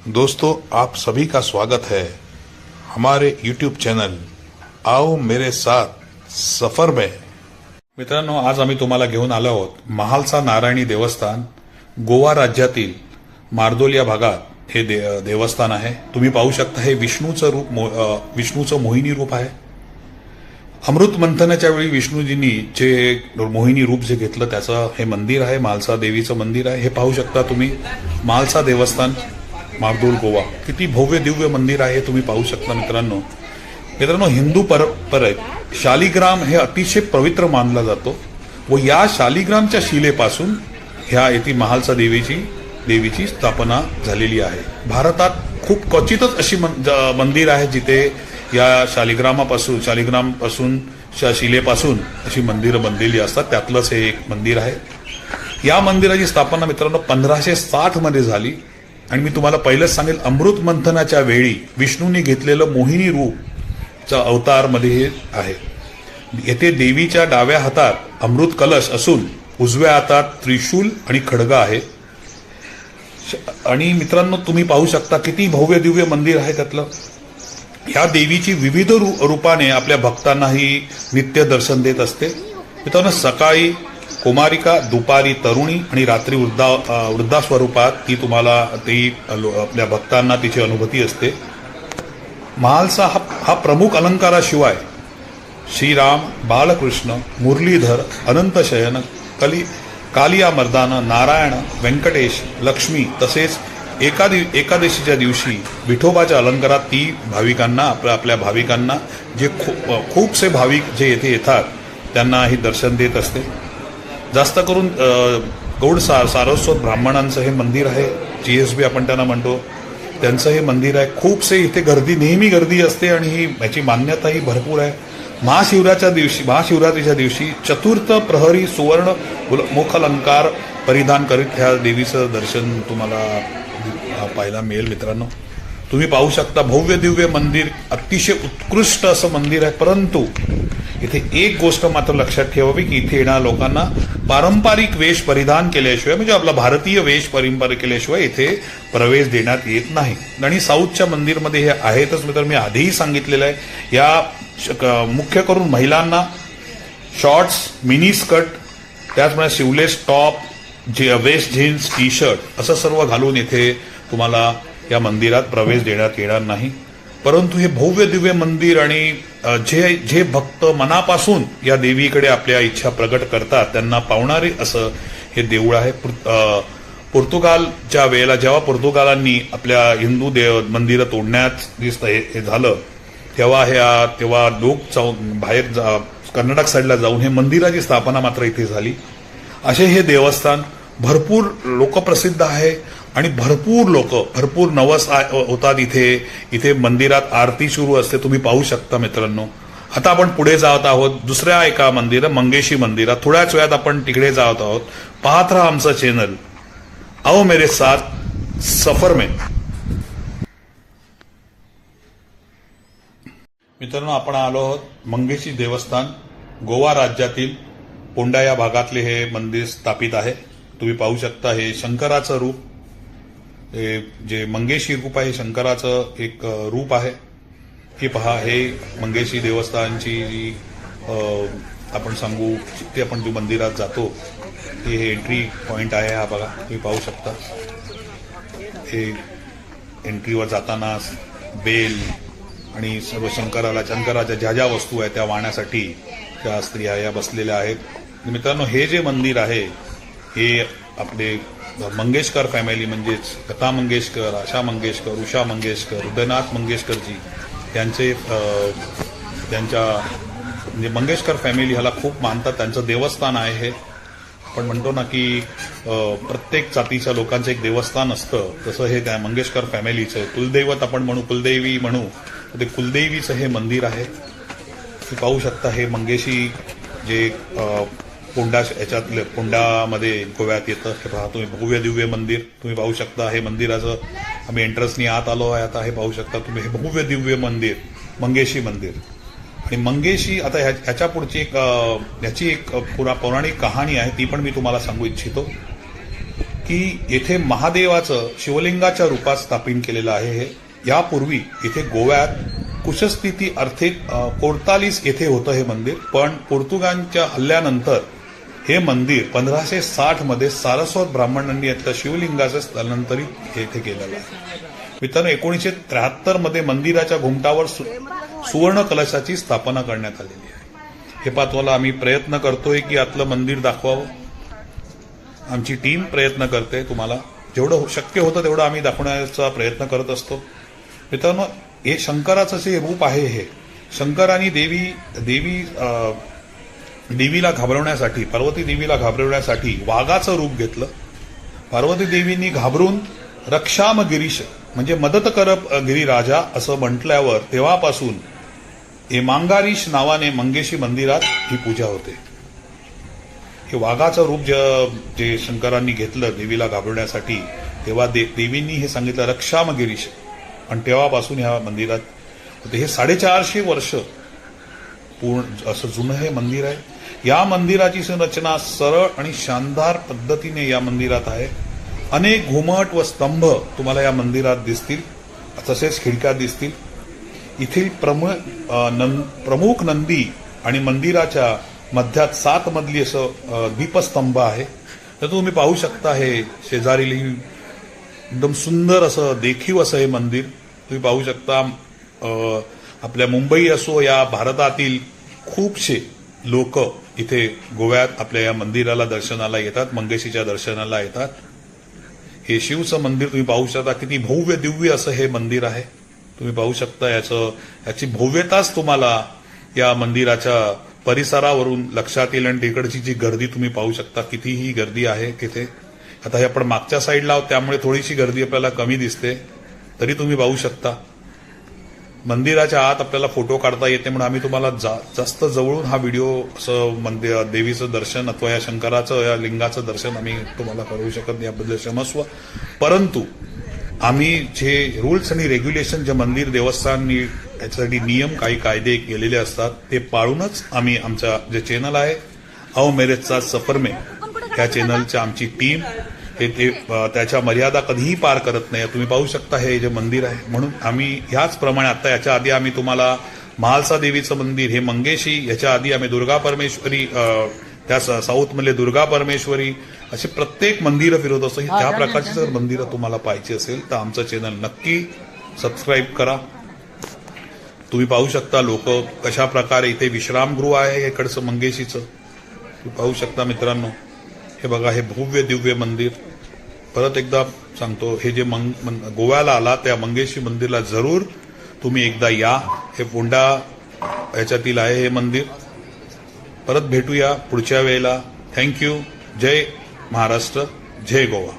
दोस्तों, आप सभी का स्वागत है हमारे YouTube चॅनल आओ मेरे साथ सफर में। मित्रांनो, आज आम्ही तुम्हाला घेऊन आलो आहोत महालसा नारायणी देवस्थान, गोवा राज्यातील मार्दोल या भागात हे देवस्थान आहे। तुम्ही पाहू शकता हे विष्णूचं रूप, विष्णूचं मोहिनी रूप आहे। अमृत मंथनाच्या वेळी विष्णूजींनी जे मोहिनी रूप जे घेतलं त्याचं हे मंदिर आहे, महालसा देवीचं मंदिर आहे। हे पाहू शकता तुम्ही, महालसा देवस्थान, मार्दोल, गोवा। किती भव्य दिव्य मंदिर आहे तुम्ही पाहू शकता। मित्रांनो, हिंदू परंपरेत शालिग्राम हे अतिशय पवित्र मानला जातो व या शालिग्रामच्या शिलेपासून ह्या येथे महालसा देवीची स्थापना झालेली आहे। भारतात खूप क्वचितच अशी मंदिर आहे जिथे या शालिग्रामापासून शिलेपासून अशी मंदिरं बनलेली असतात। त्यातलंच हे एक मंदिर आहे। या मंदिराची स्थापना मित्रांनो 1560 मध्ये झाली आणि मी तुम्हाला पहिलेच सांगेल, अमृत मंथनाच्या वेळी विष्णूने घेतलेलं मोहिनी रूपचा अवतार मध्ये हे आहे। येथे देवीच्या डाव्या हातात अमृत कलश असून उजव्या हातात त्रिशूल आणि खड्ग आहे। आणि मित्रांनो, तुम्ही पाहू शकता किती भव्य दिव्य मंदिर आहे त्यातलं। ह्या देवीची विविध रूपाने आपल्या भक्तांनाही नित्य दर्शन देत असते। मित्रांनो, सकाळी कुमारिका, दुपारी तरुणी आणि रात्री वृद्धा स्वरूपात ती आपल्या भक्तांना तिची अनुभूती असते। महालसा हा प्रमुख अलंकाराशिवाय श्रीराम, बालकृष्ण, मुरलीधर, अनंतशयन, कालिया मर्दान, नारायण, व्यंकटेश, लक्ष्मी तसेच एकादशीच्या दिवशी विठोबाच्या अलंकारात ती भाविकांना आपल्या भाविकांना जे खूपसे भाविक जे येथे येतात त्यांना ही दर्शन देत असते। जास्त करून गौड सारस्वत ब्राह्मणांचं हे मंदिर आहे, GSB आपण त्यांना म्हणतो, त्यांचं हे मंदिर आहे। खूपसे इथे नेहमी गर्दी असते आणि ही याची मान्यताही भरपूर आहे। महाशिवरात्रीच्या दिवशी चतुर्थ प्रहरी सुवर्ण मुखालंकार परिधान करीत ह्या देवीचं दर्शन तुम्हाला पाहायला मिळेल। मित्रांनो, तुम्ही पाहू शकता भव्य दिव्य मंदिर, अतिशय उत्कृष्ट असं मंदिर आहे। परंतु इथे एक गोष्ट मात्र लक्षात ठेवावी की इथे येणाऱ्या लोकांना पारंपरिक वेश परिधान केल्याशिवाय, म्हणजे आपला भारतीय वेश पारंपरिक केल्याशिवाय इथे प्रवेश देण्यात येत नाही। आणि साऊथच्या मंदिरमध्ये हे आहेतच मित्र, मी आधीही सांगितलेलं आहे। या मुख्य करून महिलांना शॉर्ट्स, मिनी स्कर्ट, त्याचप्रमाणे sleeveless top, waist jeans, T shirt असं सर्व घालून इथे तुम्हाला या मंदिरात प्रवेश देण्यात येणार नाही। परंतु हे भव्य दिव्य मंदिर आणि जे भक्त मनापासून या देवीकडे आपल्या इच्छा प्रकट करतात त्यांना पावणारे असं हे देऊळ आहे। पोर्तुगालच्या वेळेला जेव्हा पोर्तुगालांनी आपल्या हिंदू मंदिरं तोडण्यात हे झालं तेव्हा लोक बाहेर कर्नाटक साईडला जाऊन हे मंदिराची स्थापना मात्र इथे झाली। असे हे देवस्थान भरपूर लोकप्रसिद्ध आहे आणि भरपूर नवस होतात इथे मंदिरात आरती सुरू असते, तुम्ही पाहू शकता। मित्रांनो, आता आपण पुढे जात आहोत दुसऱ्या एका मंदिर, मंगेशी मंदिरात। थोड्याच वेळात आपण तिकडे जात आहोत। पाहत राहा आमचं चॅनल आओ मेरे साथ सफर में। मित्रांनो, आपण आलो आहोत मंगेशी देवस्थान, गोवा राज्यातील पोंडा या भागातले हे मंदिर स्थापित आहे। तुम्ही पाहू शकता हे शंकराचं रूप, जे मंगेशी रूप आहे, शंकराचं एक रूप आहे। हे पहा, हे मंगेशी देवस्थानची जी आपण सांगू ते आपण जो मंदिरात जातो हे एंट्री पॉइंट आहे। हा बघा, तुम्ही पाहू शकता हे एंट्रीवर जाताना बेल आणि सर्व शंकराच्या ज्या वस्तू आहेत त्या वाहण्यासाठी त्या स्त्रिया या बसलेल्या आहेत। मित्रांनो, हे जे मंदिर आहे हे आपले मंगेशकर फॅमिली, म्हणजेच लता मंगेशकर, आशा मंगेशकर, उषा मंगेशकर, उदयनाथ मंगेशकरजी त्यांच्या म्हणजे मंगेशकर फॅमिली ह्याला खूप मानतात। त्यांचं देवस्थान आहे हे। आपण म्हणतो ना की प्रत्येक जातीच्या लोकांचं एक देवस्थान असतं, तसं हे त्या मंगेशकर फॅमिलीचं कुलदैवत आपण म्हणू, कुलदेवी म्हणू, ते कुलदेवीचं हे मंदिर आहे। तुम्ही पाहू शकता हे मंगेशी जे पोंडामध्ये गोव्यात येतं। हे पहा तुम्ही, भव्य दिव्य मंदिर तुम्ही पाहू शकता। हे मंदिराचं आम्ही एंट्रन्सनी आत आलो आहे। आता हे पाहू शकता तुम्ही, हे भव्य दिव्य मंदिर, मंगेशी मंदिर। आणि मंगेशी, आता ह्याच्या पुढची याची एक पौराणिक कहाणी आहे, ती पण मी तुम्हाला सांगू इच्छितो। की येथे महादेवाचं शिवलिंगाच्या रूपात स्थापित केलेलं आहे. हे यापूर्वी इथे गोव्यात कुशस्थिती अर्थात कोर्तालिस येथे होतं हे मंदिर, पण पोर्तुगालच्या हल्ल्यानंतर हे मंदिर 1560 मध्ये सारस्वत ब्राह्मणांनी यातल्या शिवलिंगाचं स्थलांतरित येथे केलेलं आहे. मित्रांनो, 1973 मध्ये मंदिराच्या घुमटावर सुवर्ण कलशाची स्थापना करण्यात आलेली आहे. हे पाहतोला आम्ही प्रयत्न करतोय की आतलं मंदिर दाखवावं. आमची टीम प्रयत्न करते, तुम्हाला जेवढं शक्य होतं तेवढं आम्ही दाखवण्याचा प्रयत्न करत असतो. मित्रांनो, हे शंकराचं जे रूप आहे, हे शंकरांनी देवीला घाबरवण्यासाठी, पार्वती देवीला घाबरवण्यासाठी वाघाचं रूप घेतलं. पार्वती देवींनी घाबरून रक्षाम गिरीश म्हणजे मदत कर गिरिराजा असं म्हटल्यावर तेव्हापासून हे मांगारीश नावाने मंगेशी मंदिरात ही पूजा होते. हे वाघाचं रूप जे शंकरांनी घेतलं देवीला घाबरण्यासाठी, तेव्हा देवींनी हे सांगितलं रक्षाम गिरीश, आणि तेव्हापासून ह्या मंदिरात होते. हे 450 वर्ष पूर्ण असं जुनं हे मंदिर आहे. या मंदिराची संरचना सरळ आणि शानदार पद्धतीने या मंदिरात आहे. अनेक घुमट व स्तंभ तुम्हाला या मंदिरात दिसतील, तसेच खिडक्या दिसतील. इथील प्रमुख नंदी आणि मंदिराच्या मध्यात 7 मजली असं दीपस्तंभ आहे. तर तुम्ही पाहू शकता, हे शेजारील एकदम सुंदर असं देखीव असं हे मंदिर तुम्ही पाहू शकता. आपल्या मुंबई असो या भारतातील खूपसे लोक इथे गोव्यात आपल्या या मंदिराला दर्शनाला येतात, मंगेशीच्या दर्शनाला येतात. हे शिवचं मंदिर तुम्ही पाहू शकता, किती भव्य दिव्य असं हे मंदिर आहे. तुम्ही पाहू शकता याची भव्यताच तुम्हाला या मंदिराच्या परिसरावरून लक्षात येईल. आणि तिकडची जी गर्दी तुम्ही पाहू शकता, कितीही गर्दी आहे तिथे. आता हे आपण मागच्या साईडला आहोत त्यामुळे थोडीशी गर्दी आपल्याला कमी दिसते, तरी तुम्ही पाहू शकता. मंदिराच्या आत आपल्याला फोटो काढता येते म्हणून आम्ही तुम्हाला जास्त जवळून हा व्हिडिओ असं मंदिर देवीचं दर्शन अथवा या शंकराचं या लिंगाचं दर्शन आम्ही तुम्हाला करू शकत नाही, याबद्दल क्षमस्व. परंतु आम्ही जे रूल्स आणि रेग्युलेशन जे मंदिर देवस्थाननी याच्यासाठी नियम काही कायदे केलेले असतात ते पाळूनच आम्ही आमचा जे चॅनल आहे आओ मेरे साथ सफर में, या चॅनलच्या आमची टीम हे त्याच्या मर्यादा कधीही पार करत नाही. तुम्ही पाहू शकता हे जे मंदिर आहे, म्हणून आम्ही ह्याचप्रमाणे आता याच्या आधी आम्ही तुम्हाला महालसा देवीचं मंदिर, हे मंगेशी, याच्या आधी आम्ही दुर्गा परमेश्वरी, त्या साऊथमधले दुर्गा परमेश्वरी, असे प्रत्येक मंदिरं फिरवत असतो. त्या प्रकारची जर मंदिरं तुम्हाला पाहिजे असेल तर आमचं चॅनल नक्की सबस्क्राईब करा. तुम्ही पाहू शकता लोक कशा प्रकारे इथे विश्रामगृह आहे इकडचं मंगेशीचं, तुम्ही पाहू शकता मित्रांनो. हे बघा, हे भव्य दिव्य मंदिर. परत एकदा सांगतो, हे जे गोव्याला आला त्या मंगेशी मंदिरला जरूर तुम्ही एकदा या. हे फोंडा याच्यातील आहे हे मंदिर. परत भेटूया पुढच्या वेळेला. थँक्यू. जय महाराष्ट्र, जय गोवा.